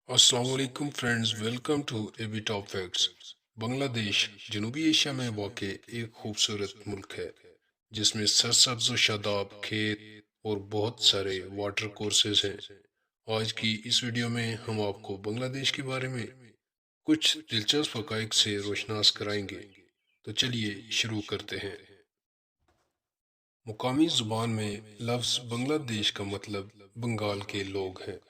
अस्सलाम वालेकुम friends, welcome to AB top facts. Bangladesh जनूबी एशिया में वाक़ एक खूबसूरत मुल्क है जिसमें सरसब्ज व शादाब खेत और बहुत सारे वाटर कोर्सेज हैं। आज की इस वीडियो में हम आपको बांग्लादेश के बारे में कुछ दिलचस्प हक़ाइक़ से रोशनास कराएंगे। तो चलिए शुरू करते हैं। मुकामी ज़ुबान में लफ्ज़ बांग्लादेश का मतलब बंगाल के लोग हैं।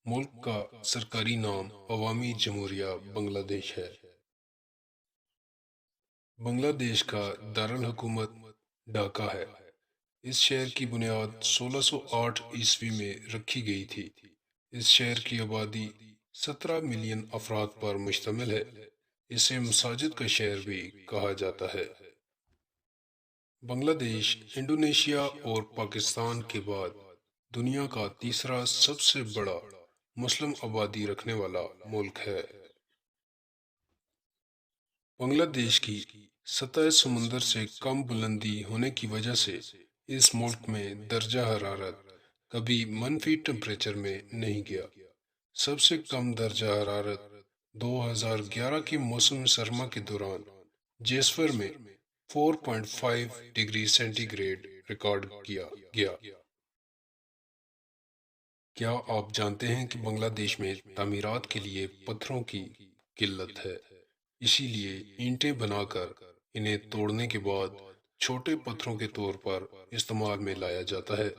मुल्क का सरकारी नाम अवामी जमहूरिया बांग्लादेश है। बांग्लादेश का दारुल हुकूमत ढाका है। इस शहर की बुनियाद 1608 ईस्वी में रखी गई थी। इस शहर की आबादी 17 मिलियन अफराद पर मुश्तमिल है। इसे मसाजिद का शहर भी कहा जाता है। बांग्लादेश इंडोनेशिया और पाकिस्तान के बाद दुनिया का तीसरा सबसे बड़ा मुस्लिम आबादी रखने वाला मुल्क है। बांग्लादेश की सतह समुंदर से कम बुलंदी होने की वजह से इस मुल्क में दर्जा हरारत कभी मनफी टेम्परेचर में नहीं गया। सबसे कम दर्जा हरारत 2011 के मौसम सरमा के दौरान जेसफर में 4.5 डिग्री सेंटीग्रेड रिकॉर्ड किया गया। क्या आप जानते हैं कि बांग्लादेश में तामीरात के लिए पत्थरों की किल्लत है, इसीलिए ईंटें बनाकर इन्हें तोड़ने के बाद छोटे पत्थरों के तौर पर इस्तेमाल में लाया जाता है।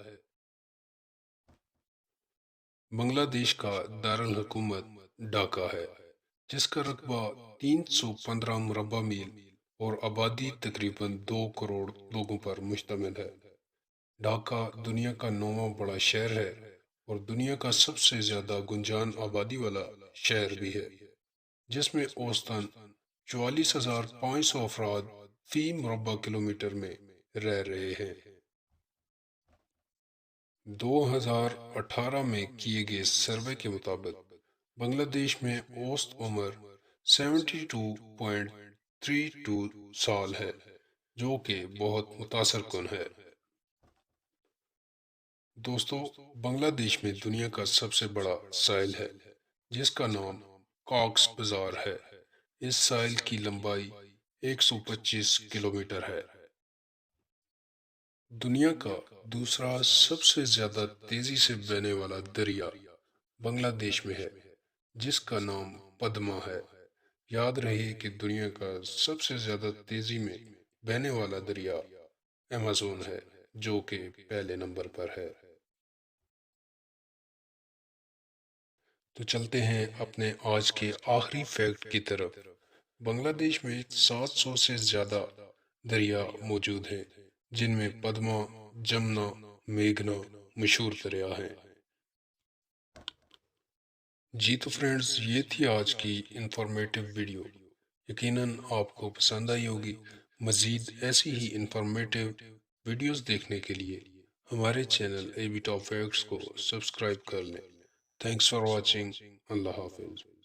बांग्लादेश का दारुल हुकूमत ढाका है, जिसका रकबा 315 मुरबा मील और आबादी तकरीबन 2 करोड़ लोगों पर मुश्तमिल है। ढाका दुनिया का 9वां बड़ा शहर है और दुनिया का सबसे ज्यादा गुंजान आबादी वाला शहर भी है, जिसमें औसतन 44,500 अफराद फी मुरबा किलोमीटर में रह रहे हैं। 2018 में किए गए सर्वे के मुताबिक बांग्लादेश में औसत उम्र 72.32 साल है, जो कि बहुत मुतासर कुन है। दोस्तों, बांग्लादेश में दुनिया का सबसे बड़ा साहिल है, जिसका नाम कॉक्स बाजार है। इस साहिल की लंबाई 125 किलोमीटर है। दुनिया का दूसरा सबसे ज्यादा तेजी से बहने वाला दरिया बांग्लादेश में है, जिसका नाम पद्मा है। याद रहे कि दुनिया का सबसे ज्यादा तेजी में बहने वाला दरिया अमेज़न है, जो कि पहले नंबर पर है। तो चलते हैं अपने आज के आखिरी फैक्ट की तरफ। बांग्लादेश में 700 से ज्यादा दरिया मौजूद हैं, जिनमें पद्मा, जमुना, मेघना मशहूर दरिया हैं। जी तो फ्रेंड्स, ये थी आज की इंफॉर्मेटिव वीडियो। यकीनन आपको पसंद आई होगी। मज़ीद ऐसी ही इंफॉर्मेटिव वीडियोस देखने के लिए हमारे चैनल एबी टॉप फैक्ट्स को सब्सक्राइब कर लें। Thanks for watching. अल्लाह हाफिज़।